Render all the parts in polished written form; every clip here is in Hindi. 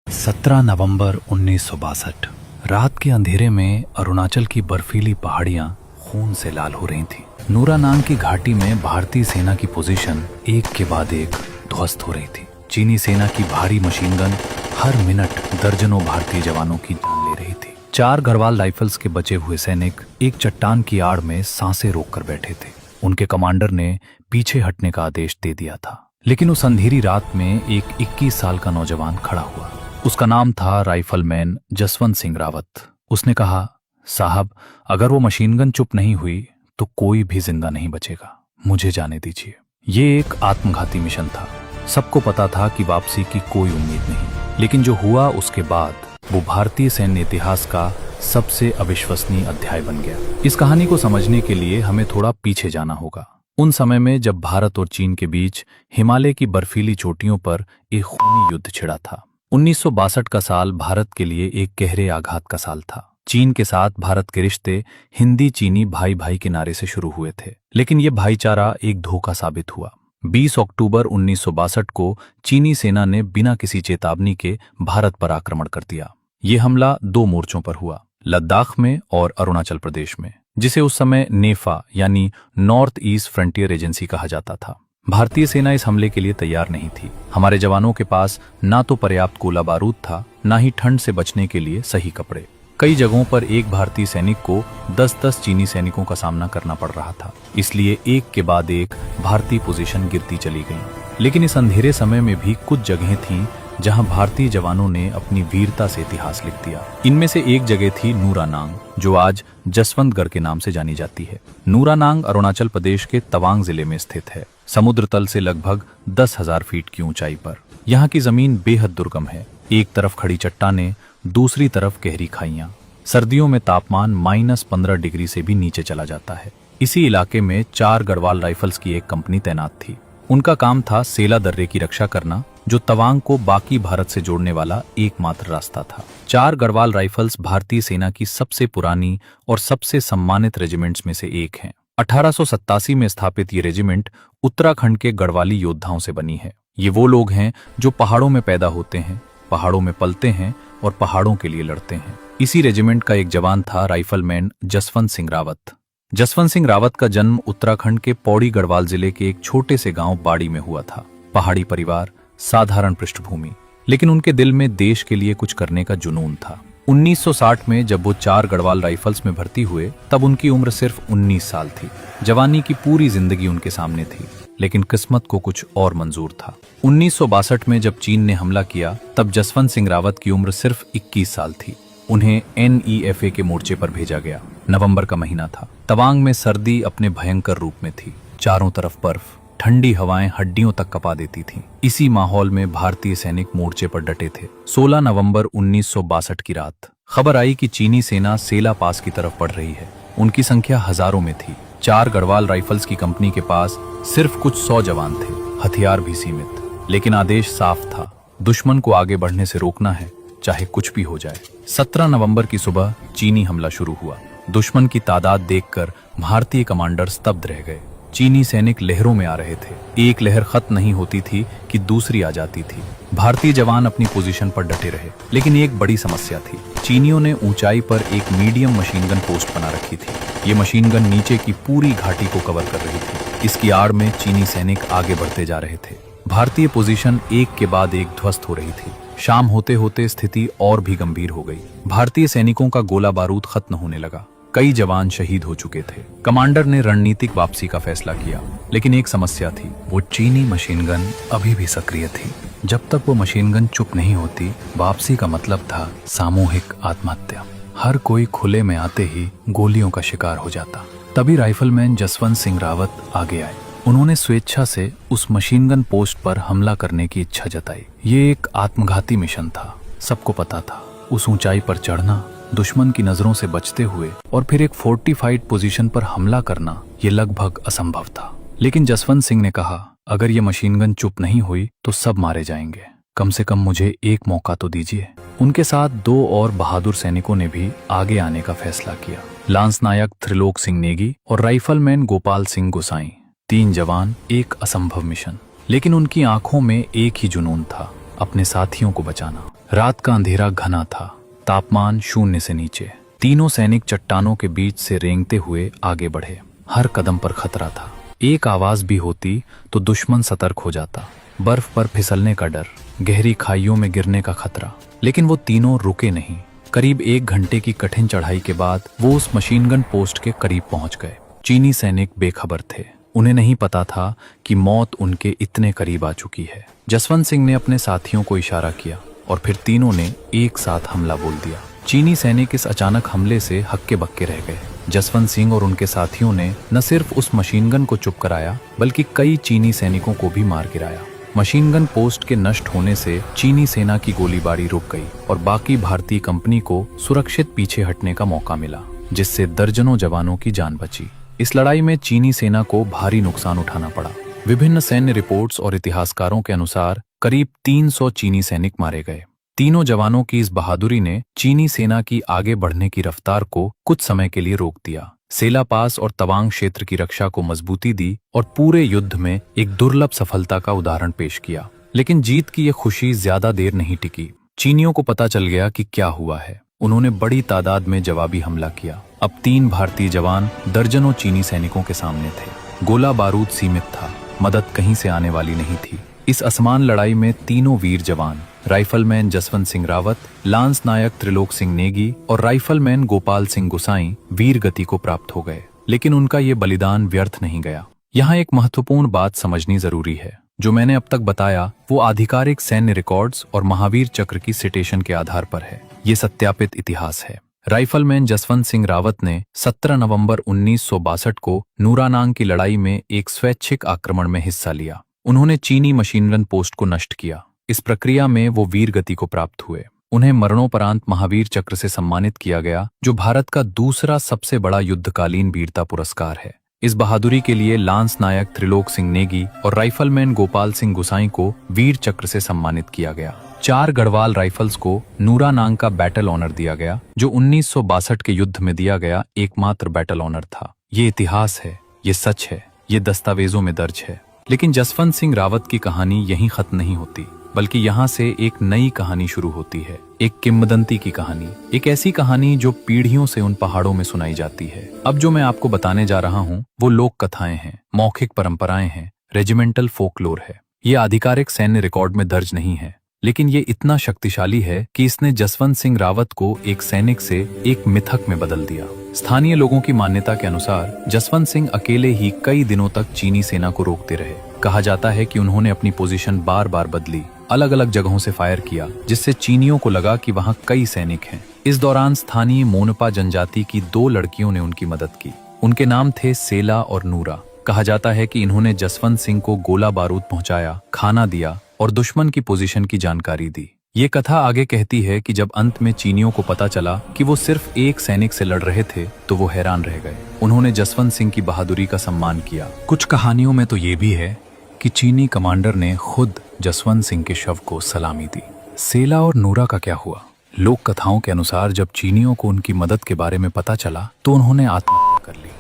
17 नवंबर 1962 रात के अंधेरे में अरुणाचल की बर्फीली पहाड़ियां खून से लाल हो रही थीं। नूरानांग की घाटी में भारतीय सेना की पोजीशन एक के बाद एक ध्वस्त हो रही थी। चीनी सेना की भारी मशीन गन हर मिनट दर्जनों भारतीय जवानों की जान ले रही थी। 4 गढ़वाल राइफल्स के बचे हुए सैनिक एक चट्टान की आड़ में सांसें रोककर बैठे थे। उनके कमांडर ने पीछे हटने का आदेश दे दिया था, लेकिन उस अंधेरी रात में एक 21 साल का नौजवान खड़ा हुआ। उसका नाम था राइफलमैन जसवंत सिंह रावत। उसने कहा, साहब, अगर वो मशीन गन चुप नहीं हुई तो कोई भी जिंदा नहीं बचेगा, मुझे जाने दीजिए। ये एक आत्मघाती मिशन था। सबको पता था कि वापसी की कोई उम्मीद नहीं, लेकिन जो हुआ उसके बाद वो भारतीय सैन्य इतिहास का सबसे अविश्वसनीय अध्याय बन गया। इस कहानी को समझने के लिए हमें थोड़ा पीछे जाना होगा, उन समय में जब भारत और चीन के बीच हिमालय की बर्फीली चोटियों पर एक खूनी युद्ध छिड़ा था। 1962 का साल भारत के लिए एक गहरे आघात का साल था। चीन के साथ भारत के रिश्ते हिंदी चीनी भाई भाई के नारे से शुरू हुए थे, लेकिन यह भाईचारा एक धोखा साबित हुआ। 20 अक्टूबर 1962 को चीनी सेना ने बिना किसी चेतावनी के भारत पर आक्रमण कर दिया। ये हमला 2 मोर्चों पर हुआ, लद्दाख में और अरुणाचल प्रदेश में, जिसे उस समय नेफा यानी नॉर्थ ईस्ट फ्रंटियर एजेंसी कहा जाता था। भारतीय सेना इस हमले के लिए तैयार नहीं थी। हमारे जवानों के पास ना तो पर्याप्त गोला बारूद था, ना ही ठंड से बचने के लिए सही कपड़े। कई जगहों पर एक भारतीय सैनिक को 10-10 चीनी सैनिकों का सामना करना पड़ रहा था, इसलिए एक के बाद एक भारतीय पोजीशन गिरती चली गई। लेकिन इस अंधेरे समय में भी कुछ जगहें थीं जहां भारतीय जवानों ने अपनी वीरता से इतिहास लिख दिया। इनमें से एक जगह थी नूरानांग, जो आज जसवंतगढ़ के नाम से जानी जाती है। नूरानांग अरुणाचल प्रदेश के तवांग जिले में स्थित है, समुद्र तल से लगभग 10,000 फीट की ऊंचाई पर। यहाँ की जमीन बेहद दुर्गम है। एक तरफ खड़ी चट्टानें, दूसरी तरफ गहरी खाइयां। सर्दियों में तापमान -15 डिग्री से भी नीचे चला जाता है। इसी इलाके में 4 गढ़वाल राइफल्स की एक कंपनी तैनात थी। उनका काम था सेला दर्रे की रक्षा करना, जो तवांग को बाकी भारत से जोड़ने वाला एकमात्र रास्ता था। 4 गढ़वाल राइफल्स भारतीय सेना की सबसे पुरानी और सबसे सम्मानित रेजिमेंट्स में से एक हैं। 1887 में स्थापित ये रेजिमेंट उत्तराखंड के गढ़वाली योद्धाओं से बनी है। ये वो लोग हैं जो पहाड़ों में पैदा होते हैं, पहाड़ों में पलते हैं और पहाड़ों के लिए लड़ते हैं। इसी रेजिमेंट का एक जवान था राइफलमैन जसवंत सिंह रावत। जसवंत सिंह रावत का जन्म उत्तराखंड के पौड़ी गढ़वाल जिले के एक छोटे से गांव बाड़ी में हुआ था। पहाड़ी परिवार, साधारण पृष्ठभूमि, लेकिन उनके दिल में देश के लिए कुछ करने का जुनून था। 1960 में जब वो 4 गढ़वाल राइफल्स में भर्ती हुए, तब उनकी उम्र सिर्फ 19 साल थी। जवानी की पूरी जिंदगी उनके सामने थी, लेकिन किस्मत को कुछ और मंजूर था। 1962 में जब चीन ने हमला किया, तब जसवंत सिंह रावत की उम्र सिर्फ 21 साल थी। उन्हें NEFA के मोर्चे पर भेजा गया। नवंबर का महीना था। तवांग में सर्दी अपने भयंकर रूप में थी। चारों तरफ बर्फ, ठंडी हवाएं हड्डियों तक कपा देती थीं। इसी माहौल में भारतीय सैनिक मोर्चे पर डटे थे। 16 नवंबर 1962 की रात खबर आई कि चीनी सेना सेला पास की तरफ बढ़ रही है। उनकी संख्या हजारों में थी। 4 गढ़वाल राइफल्स की कंपनी के पास सिर्फ कुछ 100 जवान थे, हथियार भी सीमित, लेकिन आदेश साफ था, दुश्मन को आगे बढ़ने से रोकना है, चाहे कुछ भी हो जाए। 17 नवंबर की सुबह चीनी हमला शुरू हुआ। दुश्मन की तादाद देखकर भारतीय कमांडर स्तब्ध रह गए। चीनी सैनिक लहरों में आ रहे थे। एक लहर खत्म नहीं होती थी कि दूसरी आ जाती थी। भारतीय जवान अपनी पोजीशन पर डटे रहे, लेकिन एक बड़ी समस्या थी। चीनियों ने ऊंचाई पर एक मीडियम मशीन गन पोस्ट बना रखी थी। ये मशीन गन नीचे की पूरी घाटी को कवर कर रही थी। इसकी आड़ में चीनी सैनिक आगे बढ़ते जा रहे थे। भारतीय पोजीशन एक के बाद एक ध्वस्त हो रही थी। शाम होते होते स्थिति और भी गंभीर हो गई। भारतीय सैनिकों का गोला बारूद खत्म होने लगा। कई जवान शहीद हो चुके थे। कमांडर ने रणनीतिक वापसी का फैसला किया, लेकिन एक समस्या थी, वो चीनी मशीन गन अभी भी सक्रिय थी। जब तक वो मशीन गन चुप नहीं होती, वापसी का मतलब था सामूहिक आत्महत्या। हर कोई खुले में आते ही गोलियों का शिकार हो जाता। तभी राइफलमैन जसवंत सिंह रावत आगे आए। उन्होंने स्वेच्छा से उस मशीन गन पोस्ट पर हमला करने की इच्छा जताई। ये एक आत्मघाती मिशन था। सबको पता था, उस ऊंचाई पर चढ़ना, दुश्मन की नजरों से बचते हुए और फिर एक फोर्टिफाइड पोजीशन पर हमला करना, ये लगभग असंभव था। लेकिन जसवंत सिंह ने कहा, अगर ये मशीन गन चुप नहीं हुई तो सब मारे जाएंगे, कम से कम मुझे एक मौका तो दीजिए। उनके साथ 2 और बहादुर सैनिकों ने भी आगे आने का फैसला किया, लांस नायक त्रिलोक सिंह नेगी और राइफलमैन गोपाल सिंह गोसाई। 3 जवान, एक असंभव मिशन, लेकिन उनकी आंखों में एक ही जुनून था, अपने साथियों को बचाना। रात का अंधेरा घना था, तापमान 0 से नीचे। तीनों सैनिक चट्टानों के बीच से रेंगते हुए आगे बढ़े। हर कदम पर खतरा था। एक आवाज भी होती तो दुश्मन सतर्क हो जाता। बर्फ पर फिसलने का डर, गहरी खाइयों में गिरने का खतरा। लेकिन वो तीनों रुके नहीं। करीब 1 घंटे की कठिन चढ़ाई के बाद वो उस मशीन गन पोस्ट के करीब पहुंच गए। चीनी सैनिक बेखबर थे। उन्हें नहीं पता था कि मौत उनके इतने करीब आ चुकी है। जसवंत सिंह ने अपने साथियों को इशारा किया और फिर तीनों ने एक साथ हमला बोल दिया। चीनी सैनिक इस अचानक हमले से हक्के बक्के रह गए। जसवंत सिंह और उनके साथियों ने न सिर्फ उस मशीन गन को चुप कराया, बल्कि कई चीनी सैनिकों को भी मार गिराया। मशीन गन पोस्ट के नष्ट होने से चीनी सेना की गोलीबारी रुक गई और बाकी भारतीय कंपनी को सुरक्षित पीछे हटने का मौका मिला, जिससे दर्जनों जवानों की जान बची। इस लड़ाई में चीनी सेना को भारी नुकसान उठाना पड़ा। विभिन्न सैन्य रिपोर्ट्स और इतिहासकारों के अनुसार करीब 300 चीनी सैनिक मारे गए। तीनों जवानों की इस बहादुरी ने चीनी सेना की आगे बढ़ने की रफ्तार को कुछ समय के लिए रोक दिया। सेला पास और तवांग क्षेत्र की रक्षा को मजबूती दी और पूरे युद्ध में एक दुर्लभ सफलता का उदाहरण पेश किया। लेकिन जीत की यह खुशी ज्यादा देर नहीं टिकी। चीनियों को पता चल गया कि क्या हुआ है। उन्होंने बड़ी तादाद में जवाबी हमला किया। अब 3 भारतीय जवान दर्जनों चीनी सैनिकों के सामने थे। गोला बारूद सीमित था, मदद कहीं से आने वाली नहीं थी। इस असमान लड़ाई में तीनों वीर जवान, राइफलमैन जसवंत सिंह रावत, लांस नायक त्रिलोक सिंह नेगी और राइफलमैन गोपाल सिंह गुसाई वीर गति को प्राप्त हो गए। लेकिन उनका ये बलिदान व्यर्थ नहीं गया। यहाँ एक महत्वपूर्ण बात समझनी जरूरी है। जो मैंने अब तक बताया वो आधिकारिक सैन्य रिकॉर्ड्स और महावीर चक्र की सिटेशन के आधार पर है। ये सत्यापित इतिहास है। राइफलमैन जसवंत सिंह रावत ने 17 नवंबर 1962 को नूरानांग की लड़ाई में एक स्वैच्छिक आक्रमण में हिस्सा लिया। उन्होंने चीनी मशीन गन पोस्ट को नष्ट किया। इस प्रक्रिया में वो वीर गति को प्राप्त हुए। उन्हें मरणोपरांत महावीर चक्र से सम्मानित किया गया, जो भारत का दूसरा सबसे बड़ा युद्धकालीन वीरता पुरस्कार है। इस बहादुरी के लिए लांस नायक त्रिलोक सिंह नेगी और राइफलमैन गोपाल सिंह गुसाई को वीर चक्र से सम्मानित किया गया। 4 गढ़वाल राइफल्स को नूरानांग का बैटल ऑनर दिया गया, जो 1962 के युद्ध में दिया गया एकमात्र बैटल ऑनर था। ये इतिहास है, ये सच है, ये दस्तावेजों में दर्ज है। लेकिन जसवंत सिंह रावत की कहानी यहीं खत्म नहीं होती, बल्कि यहाँ से एक नई कहानी शुरू होती है। एक किंवदंती की कहानी, एक ऐसी कहानी जो पीढ़ियों से उन पहाड़ों में सुनाई जाती है। अब जो मैं आपको बताने जा रहा हूँ वो लोक कथाएं हैं, मौखिक परंपराएं हैं, रेजिमेंटल फोकलोर है। ये आधिकारिक सैन्य रिकॉर्ड में दर्ज नहीं है, लेकिन ये इतना शक्तिशाली है कि इसने जसवंत सिंह रावत को एक सैनिक से एक मिथक में बदल दिया। स्थानीय लोगों की मान्यता के अनुसार जसवंत सिंह अकेले ही कई दिनों तक चीनी सेना को रोकते रहे। कहा जाता है कि उन्होंने अपनी पोजीशन बार बार बदली, अलग अलग जगहों से फायर किया, जिससे चीनियों को लगा कि वहां कई सैनिक हैं। इस दौरान स्थानीय मोनपा जनजाति की 2 लड़कियों ने उनकी मदद की। उनके नाम थे सेला और नूरा। कहा जाता है कि इन्होंने जसवंत सिंह को गोला बारूद पहुंचाया, खाना दिया और दुश्मन की पोजीशन की जानकारी दी। ये कथा आगे कहती है कि जब अंत में चीनियों को पता चला कि वो सिर्फ एक सैनिक से लड़ रहे थे, तो वो हैरान रह गए। उन्होंने जसवंत सिंह की बहादुरी का सम्मान किया। कुछ कहानियों में तो ये भी है कि चीनी कमांडर ने खुद जसवंत सिंह के शव को सलामी दी। सेला और नूरा का क्या हुआ? लोक कथाओं के अनुसार जब चीनियों को उनकी मदद के बारे में पता चला तो उन्होंने आत्महत्या कर ली,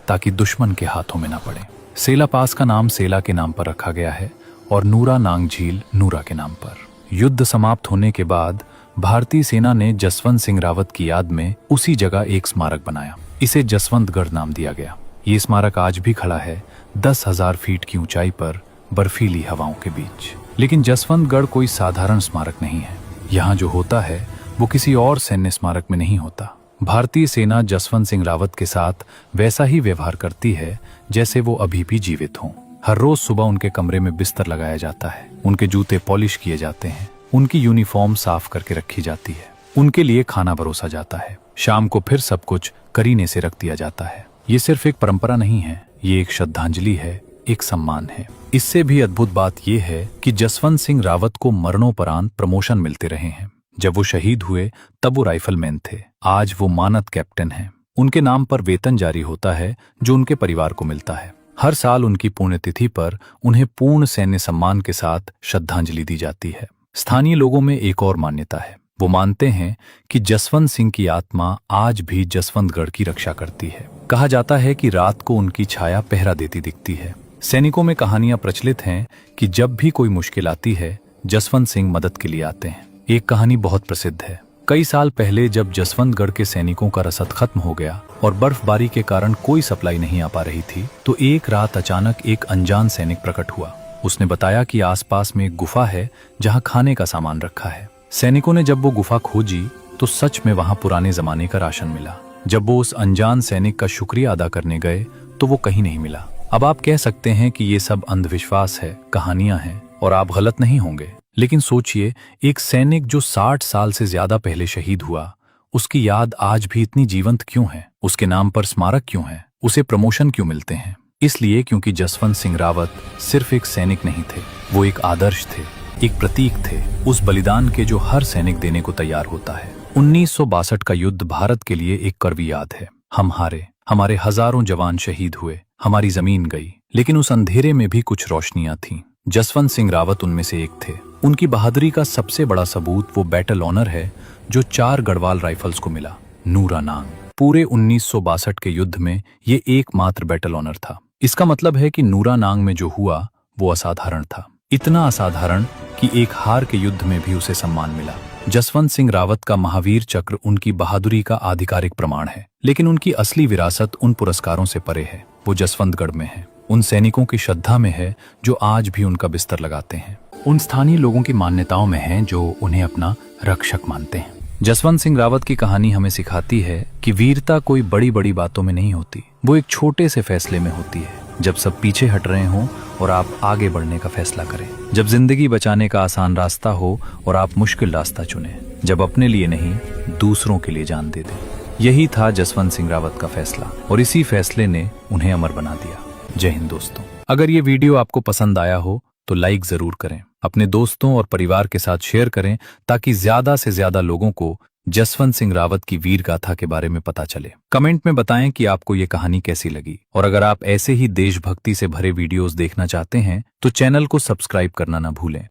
ताकि दुश्मन के हाथों में न पड़े। सेला पास का नाम सेला के नाम पर रखा गया है और नूरा नांग झील नूरा के नाम पर। युद्ध समाप्त होने के बाद भारतीय सेना ने जसवंत सिंह रावत की याद में उसी जगह एक स्मारक बनाया। इसे जसवंतगढ़ नाम दिया गया। ये स्मारक आज भी खड़ा है 10,000 फीट की ऊंचाई पर बर्फीली हवाओं के बीच। लेकिन जसवंतगढ़ कोई साधारण स्मारक नहीं है। यहाँ जो होता है वो किसी और सैन्य स्मारक में नहीं होता। भारतीय सेना जसवंत सिंह रावत के साथ वैसा ही व्यवहार करती है जैसे वो अभी भी जीवित हों। हर रोज सुबह उनके कमरे में बिस्तर लगाया जाता है, उनके जूते पॉलिश किए जाते हैं, उनकी यूनिफॉर्म साफ करके रखी जाती है, उनके लिए खाना परोसा जाता है, शाम को फिर सब कुछ करीने से रख दिया जाता है। ये सिर्फ एक परंपरा नहीं है, ये एक श्रद्धांजलि है, एक सम्मान है। इससे भी अद्भुत बात यह है कि जसवंत सिंह रावत को मरणोपरांत प्रमोशन मिलते रहे हैं। जब वो शहीद हुए तब वो राइफलमैन थे, आज वो मानद कैप्टन हैं। उनके नाम पर वेतन जारी होता है जो उनके परिवार को मिलता है। हर साल उनकी पुण्यतिथि पर उन्हें पूर्ण सैन्य सम्मान के साथ श्रद्धांजलि दी जाती है। स्थानीय लोगों में एक और मान्यता है। वो मानते हैं कि जसवंत सिंह की आत्मा आज भी जसवंतगढ़ की रक्षा करती है। कहा जाता है कि रात को उनकी छाया पहरा देती दिखती है। सैनिकों में कहानियां प्रचलित हैं कि जब भी कोई मुश्किल आती है, जसवंत सिंह मदद के लिए आते हैं। एक कहानी बहुत प्रसिद्ध है। कई साल पहले जब जसवंतगढ़ के सैनिकों का रसद खत्म हो गया और बर्फबारी के कारण कोई सप्लाई नहीं आ पा रही थी, तो एक रात अचानक एक अनजान सैनिक प्रकट हुआ। उसने बताया कि आसपास में एक गुफा है जहां खाने का सामान रखा है। सैनिकों ने जब वो गुफा खोजी तो सच में वहां पुराने जमाने का राशन मिला। जब वो उस अनजान सैनिक का शुक्रिया अदा करने गए तो वो कहीं नहीं मिला। अब आप कह सकते हैं कि ये सब अंधविश्वास है, कहानियां हैं, और आप गलत नहीं होंगे। लेकिन सोचिए, एक सैनिक जो 60 साल से ज्यादा पहले शहीद हुआ, उसकी याद आज भी इतनी जीवंत क्यों है? उसके नाम पर स्मारक क्यों है? उसे प्रमोशन क्यों मिलते हैं? इसलिए क्योंकि जसवंत सिंह रावत सिर्फ एक सैनिक नहीं थे, वो एक आदर्श थे, एक प्रतीक थे, उस बलिदान के जो हर सैनिक देने को तैयार होता है। 1962 का युद्ध भारत के लिए एक कड़वी याद है। हम हारे, हमारे हजारों जवान शहीद हुए, हमारी जमीन गई, लेकिन उस अंधेरे में भी कुछ रोशनियां थीं। जसवंत सिंह रावत उनमें से एक थे। उनकी बहादुरी का सबसे बड़ा सबूत वो बैटल ऑनर है जो 4 गढ़वाल राइफल्स को मिला, नूरा नांग। पूरे 1962 के युद्ध में ये एकमात्र बैटल ऑनर था। इसका मतलब है कि नूरा नांग में जो हुआ वो असाधारण था, इतना असाधारण कि एक हार के युद्ध में भी उसे सम्मान मिला। जसवंत सिंह रावत का महावीर चक्र उनकी बहादुरी का आधिकारिक प्रमाण है, लेकिन उनकी असली विरासत उन पुरस्कारों से परे है। वो जसवंतगढ़ में है, उन सैनिकों की श्रद्धा में है जो आज भी उनका बिस्तर लगाते हैं, उन स्थानीय लोगों की मान्यताओं में है जो उन्हें अपना रक्षक मानते हैं। जसवंत सिंह रावत की कहानी हमें सिखाती है कि वीरता कोई बड़ी बड़ी बातों में नहीं होती, वो एक छोटे से फैसले में होती है। जब सब पीछे हट रहे हों और आप आगे बढ़ने का फैसला करें, जब जिंदगी बचाने का आसान रास्ता हो और आप मुश्किल रास्ता चुनें, जब अपने लिए नहीं दूसरों के लिए जान दे दें। यही था जसवंत सिंह रावत का फैसला, और इसी फैसले ने उन्हें अमर बना दिया। जय हिंद दोस्तों। अगर ये वीडियो आपको पसंद आया हो तो लाइक जरूर करें, अपने दोस्तों और परिवार के साथ शेयर करें ताकि ज्यादा से ज्यादा लोगों को जसवंत सिंह रावत की वीर गाथा के बारे में पता चले। कमेंट में बताएं कि आपको ये कहानी कैसी लगी, और अगर आप ऐसे ही देशभक्ति से भरे वीडियोस देखना चाहते हैं तो चैनल को सब्सक्राइब करना ना भूलें।